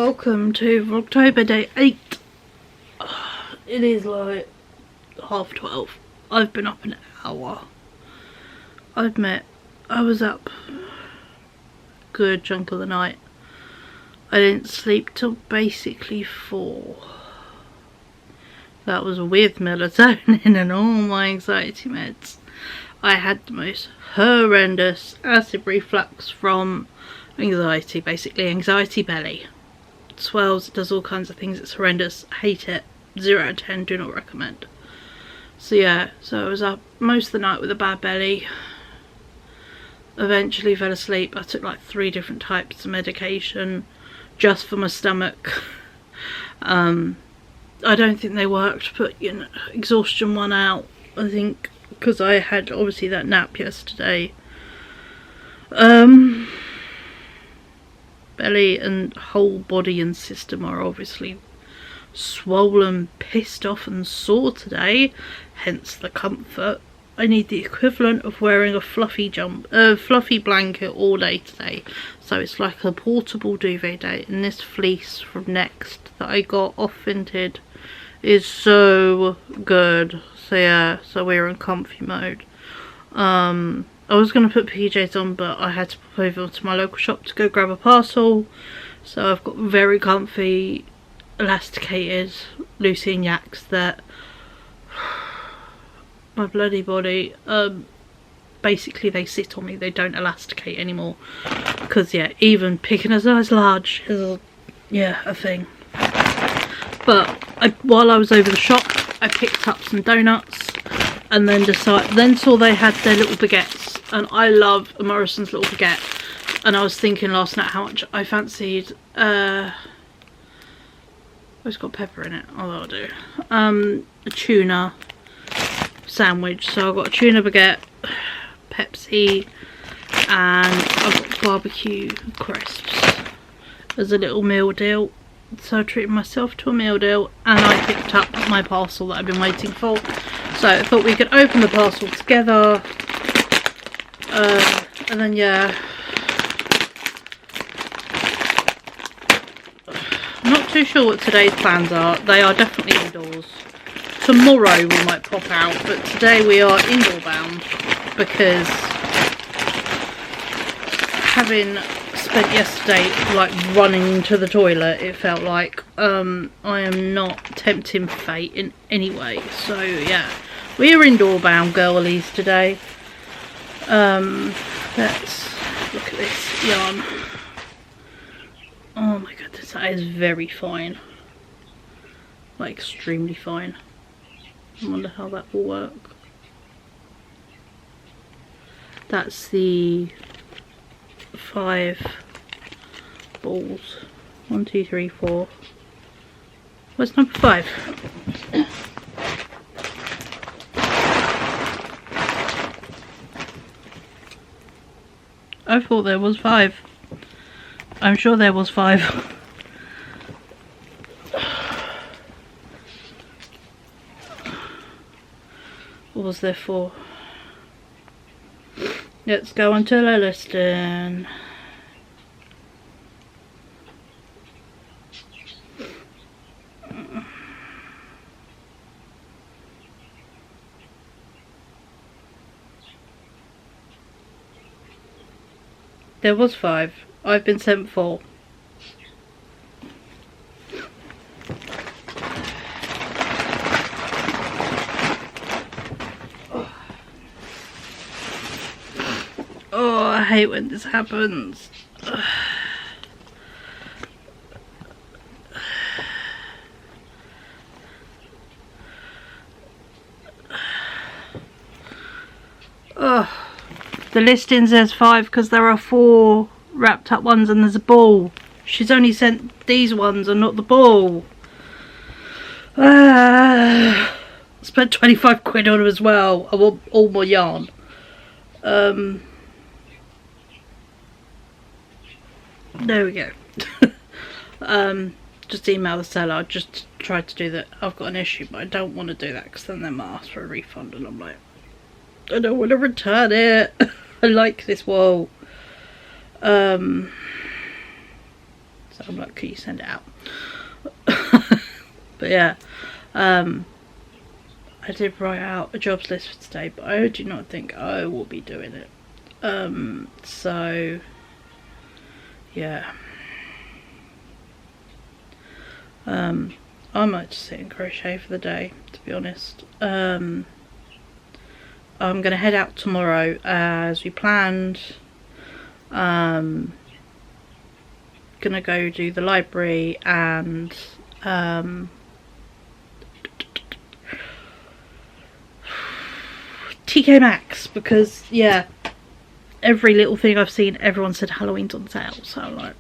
Welcome to Vlogtober day 8. It is like 12:30. I've been up an hour. I admit, I was up a good chunk of the night. I didn't sleep till basically 4. That was with melatonin and all my anxiety meds. I had the most horrendous acid reflux from anxiety, basically anxiety belly. It swells, it does all kinds of things, it's horrendous, I hate it, 0 out of 10, do not recommend. So yeah, so I was up most of the night with a bad belly, eventually fell asleep. I took like 3 different types of medication just for my stomach. I don't think they worked, but you know, exhaustion won out, I think, because I had obviously that nap yesterday. Belly and whole body and system are obviously swollen, pissed off and sore today, hence the comfort. I need the equivalent of wearing a fluffy blanket all day today, so it's like a portable duvet day. And this fleece from Next that I got off Vinted is so good. So yeah, so we're in comfy mode. I was going to put PJs on, but I had to pop over to my local shop to go grab a parcel. So I've got very comfy, elasticated Lucien yaks that my bloody body, basically they sit on me, they don't elasticate anymore. Because yeah, even picking a size large is a thing. But while I was over the shop, I picked up some donuts and then saw they had their little baguettes. And I love a Morrison's little baguette. And I was thinking last night how much I fancied, it's got pepper in it, although I'll do. A tuna sandwich. So I've got a tuna baguette, Pepsi, and I've got barbecue crisps as a little meal deal. So I treated myself to a meal deal, and I picked up my parcel that I've been waiting for. So I thought we could open the parcel together. And then yeah, I'm not too sure what today's plans are. They are definitely indoors. Tomorrow we might pop out, but today we are indoor bound because having spent yesterday like running to the toilet, it felt like I am not tempting fate in any way. So yeah, we are indoor bound girlies today. Let's look at this yarn. Oh my goodness, that is very fine, like extremely fine. I wonder how that will work. That's the 5 balls. 1, 2, 3, 4. Where's number 5? I thought there was 5. I'm sure there was 5. What was there 4? Let's go on to the listing. There was 5. I've been sent 4. Oh, I hate when this happens. Oh. The listing says 5 because there are 4 wrapped up ones and there's a ball. She's only sent these ones and not the ball. Spent 25 quid on them as well. I want all my yarn. There we go. Just email the seller. I just tried to do that. I've got an issue, but I don't want to do that because then they might ask for a refund and I'm like, I don't want to return it. I like this wool. So So I'm like, can you send it out? But yeah, I did write out a jobs list for today, but I do not think I will be doing it. So yeah, I might just sit and crochet for the day, to be honest. I'm gonna head out tomorrow as we planned. Gonna go do the library and TK Maxx, because yeah, every little thing I've seen, everyone said Halloween's on sale, so I'm like,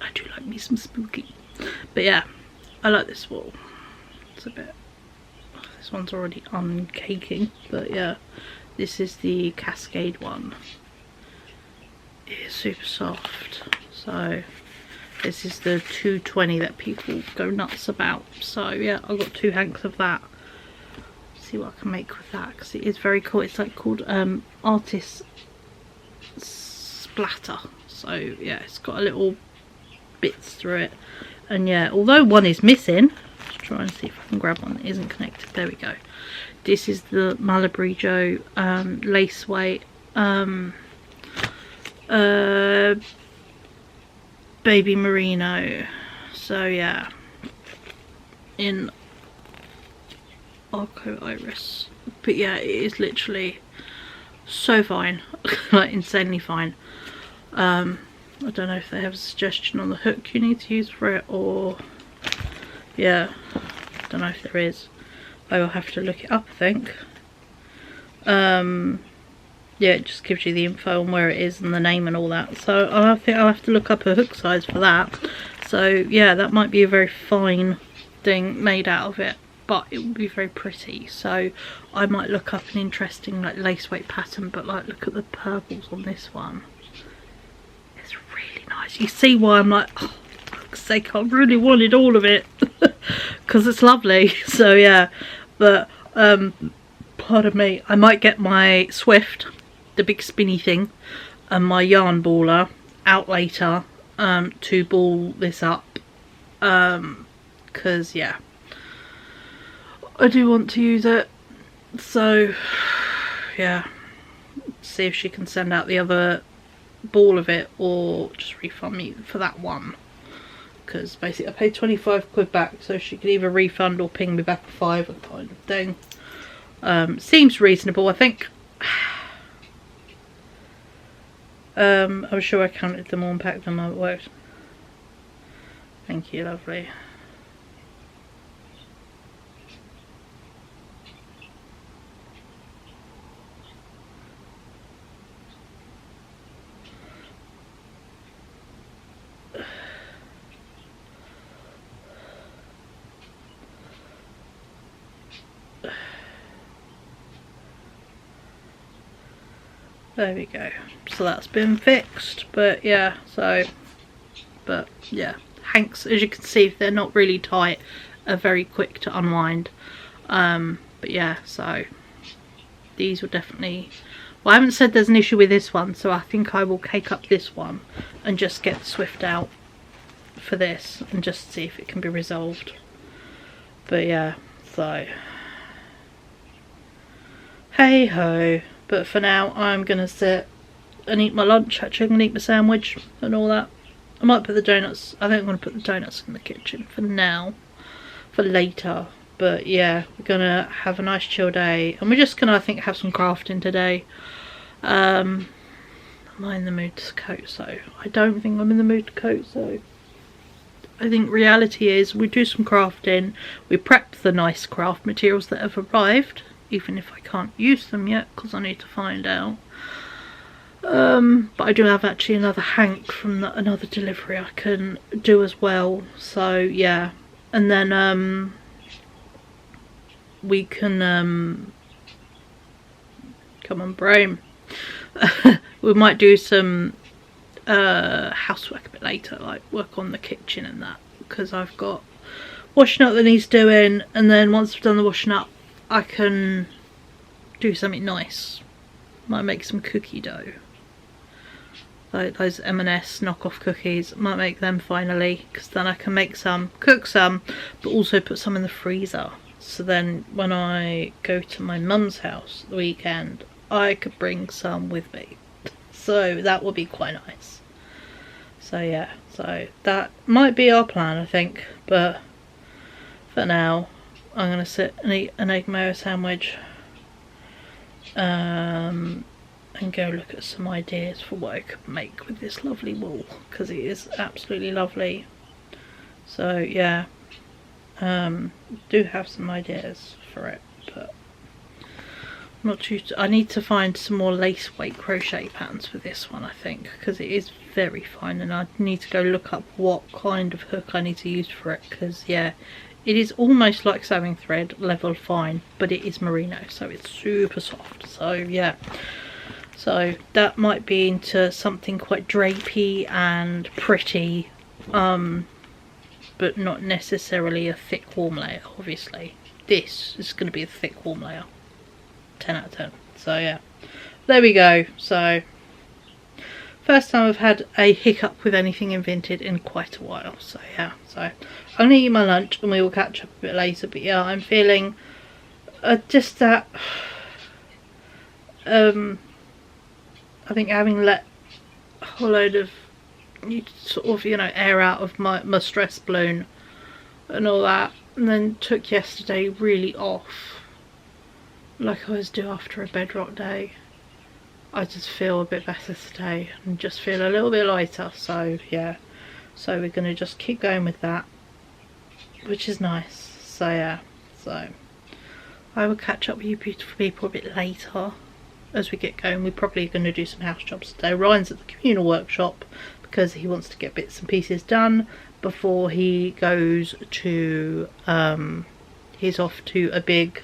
I do like me some spooky. But yeah, I like this wall. It's a bit, this one's already uncaking, but yeah, this is the Cascade one. It is super soft. So this is the 220 that people go nuts about. So yeah, I've got 2 hanks of that. See what I can make with that, because it is very cool. It's like called Artist Splatter. So yeah, it's got a little bits through it. And yeah, although one is missing, let's try and see if I can grab one that isn't connected. There we go. This is the Malibu Joe lace weight baby merino. So yeah, in Arco Iris. But yeah, it is literally so fine. Like insanely fine. I don't know if they have a suggestion on the hook you need to use for it, or yeah, I don't know if there is. I will have to look it up, I think. Yeah, it just gives you the info on where it is and the name and all that. So I think I'll have to look up a hook size for that. So yeah, that might be a very fine thing made out of it, but it would be very pretty. So I might look up an interesting like lace weight pattern, but like look at the purples on this one. It's really nice. You see why I'm like, oh, for fuck's sake, I really wanted all of it because it's lovely. So yeah, but pardon me, I might get my Swift, the big spinny thing, and my yarn baller out later to ball this up, because yeah, I do want to use it. So yeah, see if she can send out the other ball of it or just refund me for that one, because basically I paid 25 quid back, so she could either refund or ping me back a £5 kind of thing. Seems reasonable, I think. I'm sure I counted them all and packed them how it worked. Thank you, lovely. There we go. So that's been fixed. But yeah, so, but yeah, hanks, as you can see, they're not really tight, are very quick to unwind. But yeah, so these will definitely, well, I haven't said there's an issue with this one, so I think I will cake up this one and just get the Swift out for this and just see if it can be resolved. But yeah, so hey ho. But for now, I'm going to sit and eat my lunch. Actually, I'm going to eat my sandwich and all that. I might put the donuts, I think I'm going to put the donuts in the kitchen for now, for later. But yeah, we're going to have a nice chill day. And we're just going to, I think, have some crafting today. Am I in the mood to coat sew? I don't think I'm in the mood to coat sew. I think reality is we do some crafting. We prep the nice craft materials that have arrived, even if I can't use them yet because I need to find out. But I do have actually another hank from another delivery I can do as well. So yeah, and then we can come on brain. We might do some housework a bit later, like work on the kitchen and that, because I've got washing up that needs doing, and then once I've done the washing up I can do something nice. Might make some cookie dough. those M&S knockoff cookies. Might make them finally, because then I can make some, cook some, but also put some in the freezer. So then when I go to my mum's house the weekend, I could bring some with me. So that would be quite nice. So yeah, so that might be our plan, I think. But for now, I'm going to sit and eat an egg mayo sandwich. And go look at some ideas for what I could make with this lovely wool, because it is absolutely lovely. So yeah, do have some ideas for it, but I'm not too. I need to find some more lace weight crochet patterns for this one, I think, because it is very fine, and I need to go look up what kind of hook I need to use for it, because yeah, it is almost like sewing thread level fine, but it is merino, so it's super soft. So yeah, so that might be into something quite drapey and pretty, but not necessarily a thick warm layer. Obviously this is going to be a thick warm layer, 10 out of 10. So yeah, there we go. So first time I've had a hiccup with anything invented in quite a while. So yeah, so I'm going to eat my lunch and we will catch up a bit later. But yeah, I'm feeling just that I think having let a whole load of sort of, you know, air out of my stress balloon and all that, and then took yesterday really off, like I always do after a bedrock day. I just feel a bit better today and just feel a little bit lighter. So yeah, so we're going to just keep going with that, which is nice. So yeah, so I will catch up with you beautiful people a bit later as we get going. We're probably going to do some house jobs today. Ryan's at the communal workshop because he wants to get bits and pieces done before he goes to he's off to a big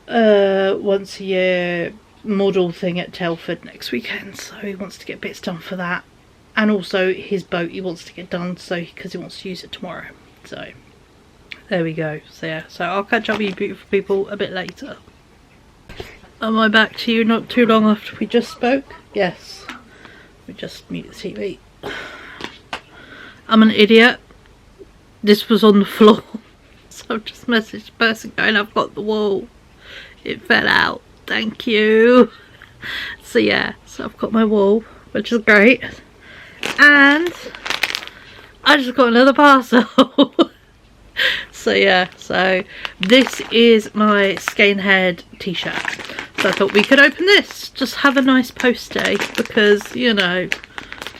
once a year model thing at Telford next weekend, so he wants to get bits done for that, and also his boat he wants to get done, so because he wants to use it tomorrow. So there we go. So yeah, so I'll catch up with you beautiful people a bit later. Am I back to you not too long after we just spoke? Yes. We just mute the TV. I'm an idiot. This was on the floor. So I've just messaged the person going, I've got the wall. It fell out. Thank you. So yeah, so I've got my wall, which is great. And I just got another parcel. So yeah, so this is my Skanehead t-shirt. So I thought we could open this, just have a nice post day, because, you know,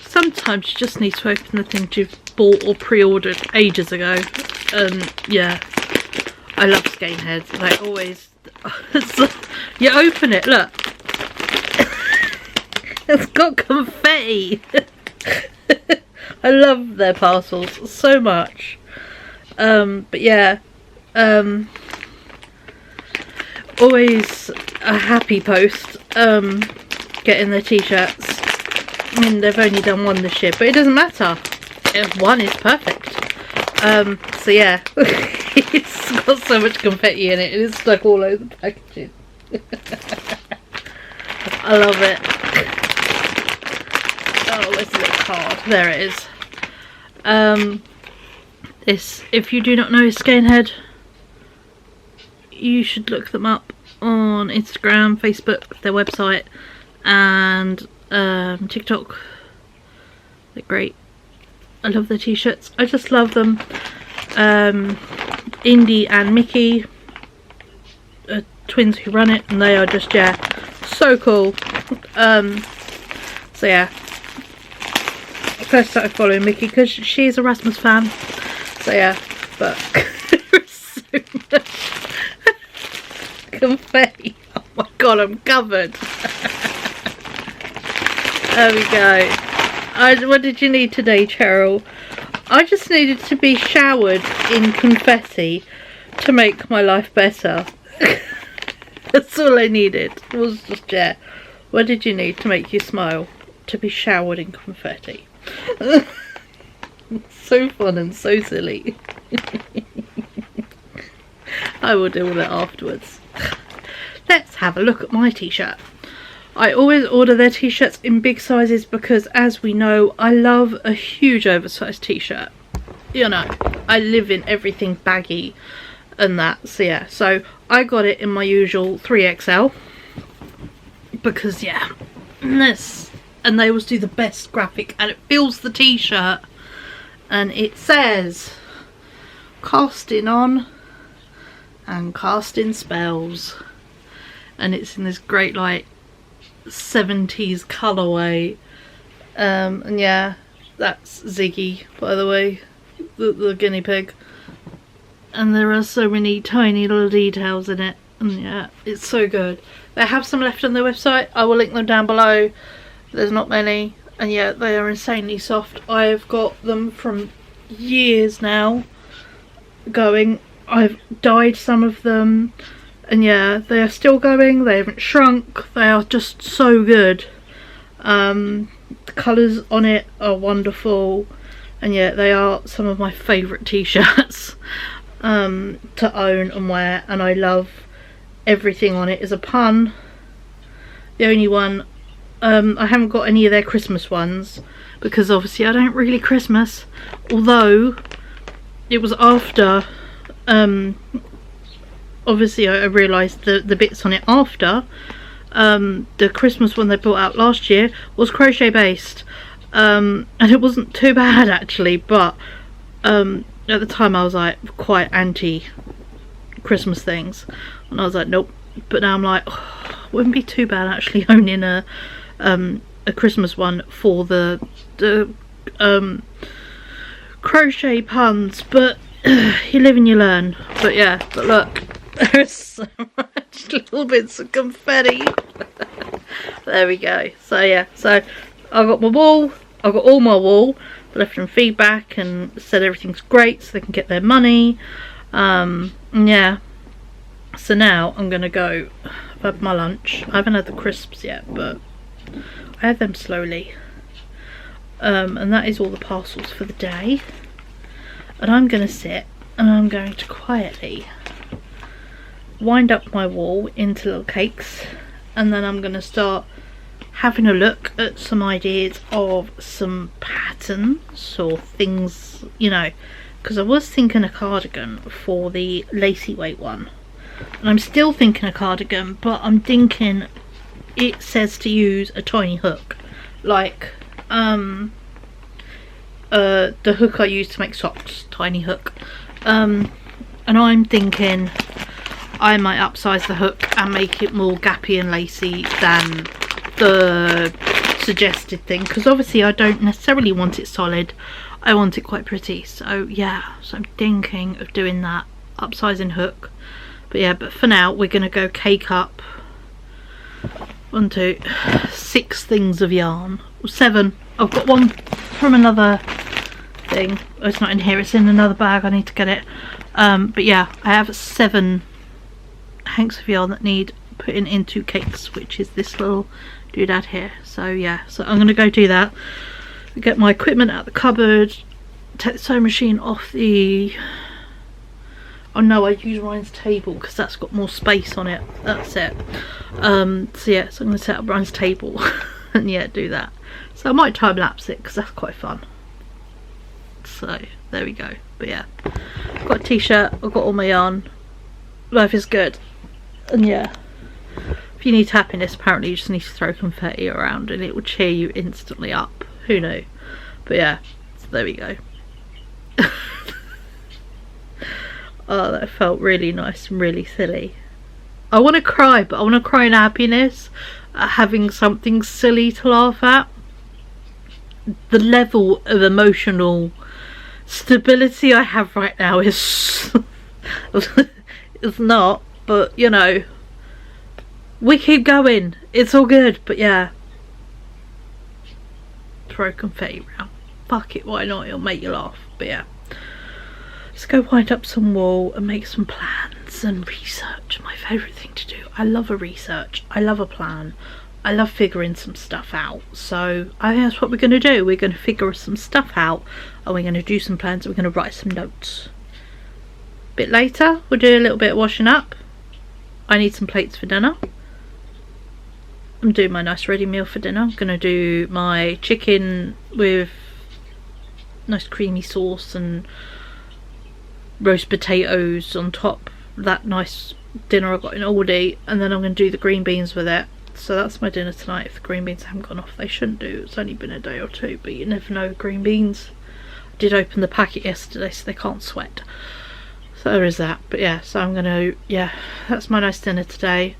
sometimes you just need to open the things you've bought or pre-ordered ages ago. Yeah, I love Skaneheads. They always, you open it, look, it's got confetti. I love their parcels so much. But yeah, always a happy post getting their t-shirts. I mean, they've only done one this year, but it doesn't matter, one is perfect. So yeah, it's got so much confetti in it, and it's stuck all over the packaging. I love it. Oh, where's the little card? There it is. This, if you do not know Skanehead, you should look them up on Instagram, Facebook, their website, and TikTok. They're great. I love their t-shirts. I just love them. Indy and Mickey are twins who run it, and they are just, yeah, so cool. So yeah, I first started following Mickey because she's a Rasmus fan. So yeah, but there's so much confetti. Oh my god, I'm covered. There we go. What did you need today, Cheryl? I just needed to be showered in confetti to make my life better. That's all I needed. It was just, yeah. What did you need to make you smile? To be showered in confetti. So fun and so silly. I will deal with it afterwards. Let's have a look at my t-shirt. I always order their t-shirts in big sizes because, as we know, I love a huge oversized t-shirt. You know, I live in everything baggy and that. So yeah, so I got it in my usual 3XL because yeah, and they always do the best graphic, and it fills the t-shirt, and it says casting on and casting spells, and it's in this great like 70s colourway. And yeah, that's Ziggy, by the way, the guinea pig, and there are so many tiny little details in it, and yeah, it's so good. They have some left on their website. I will link them down below. There's not many, and yeah, they are insanely soft. I've got them from years now going. I've dyed some of them, and yeah, they are still going. They haven't shrunk. They are just so good. The colours on it are wonderful, and yeah, they are some of my favourite t-shirts to own and wear, and I love everything on it. Is a pun. The only one, I haven't got any of their Christmas ones because obviously I don't really Christmas, although it was after obviously I realised the bits on it after the Christmas one they brought out last year was crochet based, and it wasn't too bad actually, but at the time I was like quite anti Christmas things, and I was like nope, but now I'm like, oh, wouldn't be too bad actually owning a Christmas one for the crochet puns, but you live and you learn. But yeah, but look, there's so much little bits of confetti. There we go. So yeah, so I got my wall, I got all my wool, left them feedback and said everything's great so they can get their money. Yeah, so now I'm gonna go. I've had my lunch. I haven't had the crisps yet, but I had them slowly. And that is all the parcels for the day, and I'm gonna sit and I'm going to quietly wind up my wall into little cakes, and then I'm gonna start having a look at some ideas of some patterns or things, you know, because I was thinking a cardigan for the lacy weight one, and I'm still thinking a cardigan, but I'm thinking it says to use a tiny hook, like the hook I use to make socks, tiny hook, and I'm thinking I might upsize the hook and make it more gappy and lacy than the suggested thing, because obviously I don't necessarily want it solid, I want it quite pretty. So yeah, so I'm thinking of doing that, upsizing hook. But yeah, but for now we're gonna go cake up 1, 2, 6 things of yarn, 7. I've got one from another thing. Oh, it's not in here, it's in another bag, I need to get it. But yeah, I have 7 hanks of yarn that need putting into cakes, which is this little doodad here. So yeah, so I'm gonna go do that, get my equipment out of the cupboard, take the sewing machine off the, oh no, I use Ryan's table because that's got more space on it, that's it. So yeah, so I'm gonna set up Ryan's table and yeah, do that. So I might time lapse it because that's quite fun. So there we go. But yeah, I've got a t-shirt, I've got all my yarn, life is good. And yeah, if you need happiness, apparently you just need to throw confetti around and it will cheer you instantly up. Who knew? But yeah, so there we go. Oh, that felt really nice and really silly. I want to cry, but I want to cry in happiness at having something silly to laugh at. The level of emotional stability I have right now is is not, but you know, we keep going, it's all good. But yeah, throw confetti around, fuck it, why not, it'll make you laugh. But yeah, let's go wind up some wool and make some plans and research. My favourite thing to do. I love a research, I love a plan, I love figuring some stuff out. So I think that's what we're going to do. We're going to figure some stuff out and we're going to do some plans and we're going to write some notes. A bit later we'll do a little bit of washing up. I need some plates for dinner. I'm doing my nice ready meal for dinner. I'm going to do my chicken with nice creamy sauce and roast potatoes on top. That nice dinner I got in Aldi, and then I'm going to do the green beans with it. So that's my dinner tonight. If the green beans haven't gone off, they shouldn't do. It's only been a day or two, but you never know. Green beans, I did open the packet yesterday, so they can't sweat. So there is that. But yeah, so I'm going to, yeah, that's my nice dinner today.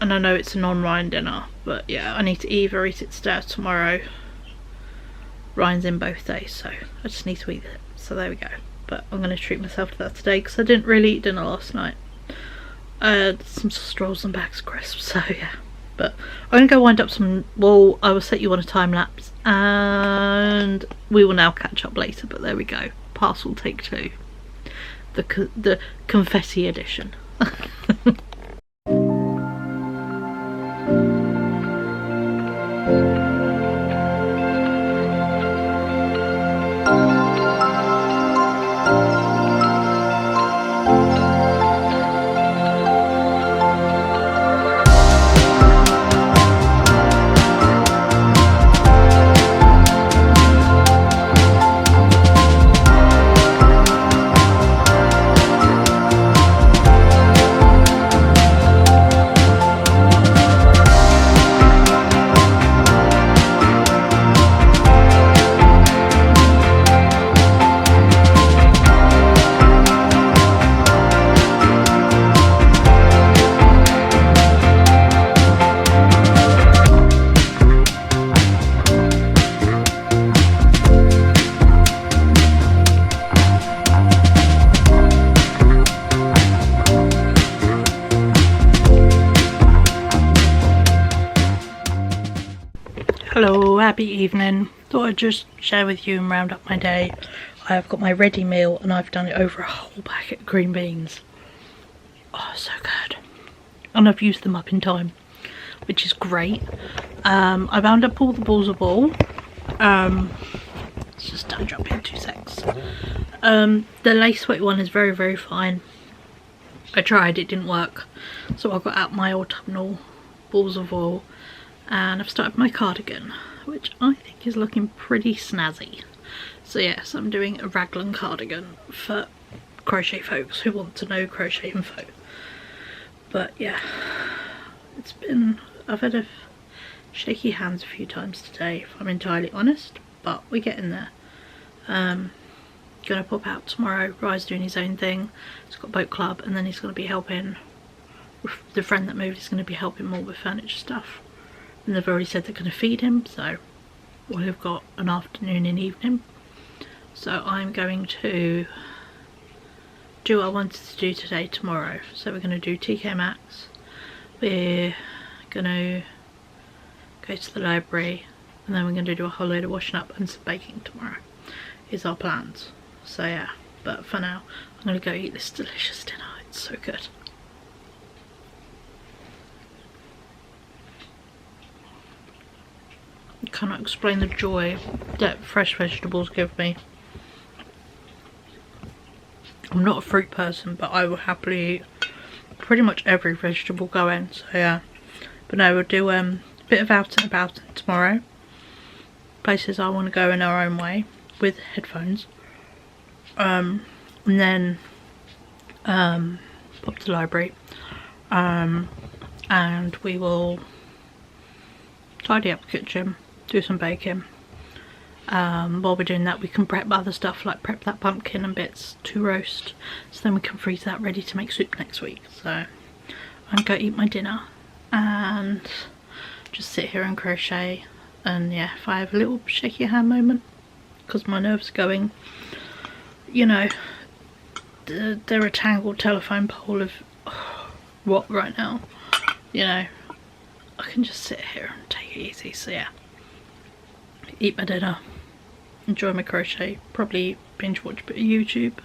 And I know it's a non-Ryan dinner, but yeah, I need to either eat it today or tomorrow. Ryan's in both days, so I just need to eat it. So there we go. But I'm going to treat myself to that today because I didn't really eat dinner last night. I had some straws and bags of crisps, so yeah. But I'm going to go wind up some, well, I will set you on a time lapse and we will now catch up later. But there we go. Parcel take 2. The confetti edition. Hello, happy evening. Thought I'd just share with you and round up my day. I've got my ready meal and I've done it over a whole packet of green beans. Oh, so good. And I've used them up in time, which is great. I wound up all the balls of ball. Let's just touch up here 2 secs. The lace weight one is very, very fine. I tried, it didn't work. So I got out my autumnal balls of wool. And I've started my cardigan, which I think is looking pretty snazzy. So yes, I'm doing a raglan cardigan for crochet folks who want to know crochet info. But yeah, it's been, I've had a shaky hands a few times today, if I'm entirely honest, but we're getting there. Gonna pop out tomorrow. Rye's doing his own thing. He's got boat club, and then he's gonna be helping the friend that moved. He's gonna be helping more with furniture stuff. And they've already said they're going to feed him, so we've got an afternoon and evening. So I'm going to do what I wanted to do today, tomorrow. So we're going to do TK Maxx, we're going to go to the library, and then we're going to do a whole load of washing up and some baking tomorrow, is our plans. So yeah, but for now, I'm going to go eat this delicious dinner. It's so good. I cannot explain the joy that fresh vegetables give me. I'm not a fruit person, but I will happily eat pretty much every vegetable going, so yeah. But no, we'll do a bit of out and about tomorrow. Places I want to go in our own way with headphones. And then pop to the library. And we will tidy up the kitchen, do some baking. While we're doing that, we can prep other stuff, like prep that pumpkin and bits to roast, so then we can freeze that ready to make soup next week. So I'm going to eat my dinner and just sit here and crochet. And yeah, if I have a little shaky hand moment because my nerves are going, you know, they're a tangled telephone pole of what right now, you know, I can just sit here and take it easy. So yeah, eat my dinner, enjoy my crochet, probably binge watch a bit of YouTube,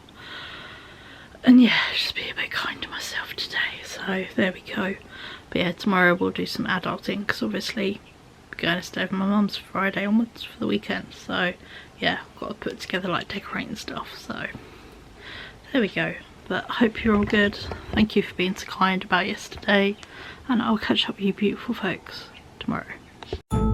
and yeah, just be a bit kind to myself today. So there we go. But yeah, tomorrow we'll do some adulting because obviously we're going to stay with my mum's Friday onwards for the weekend. So yeah, I've got to put together like decorating stuff. So there we go. But I hope you're all good. Thank you for being so kind about yesterday, and I'll catch up with you beautiful folks tomorrow.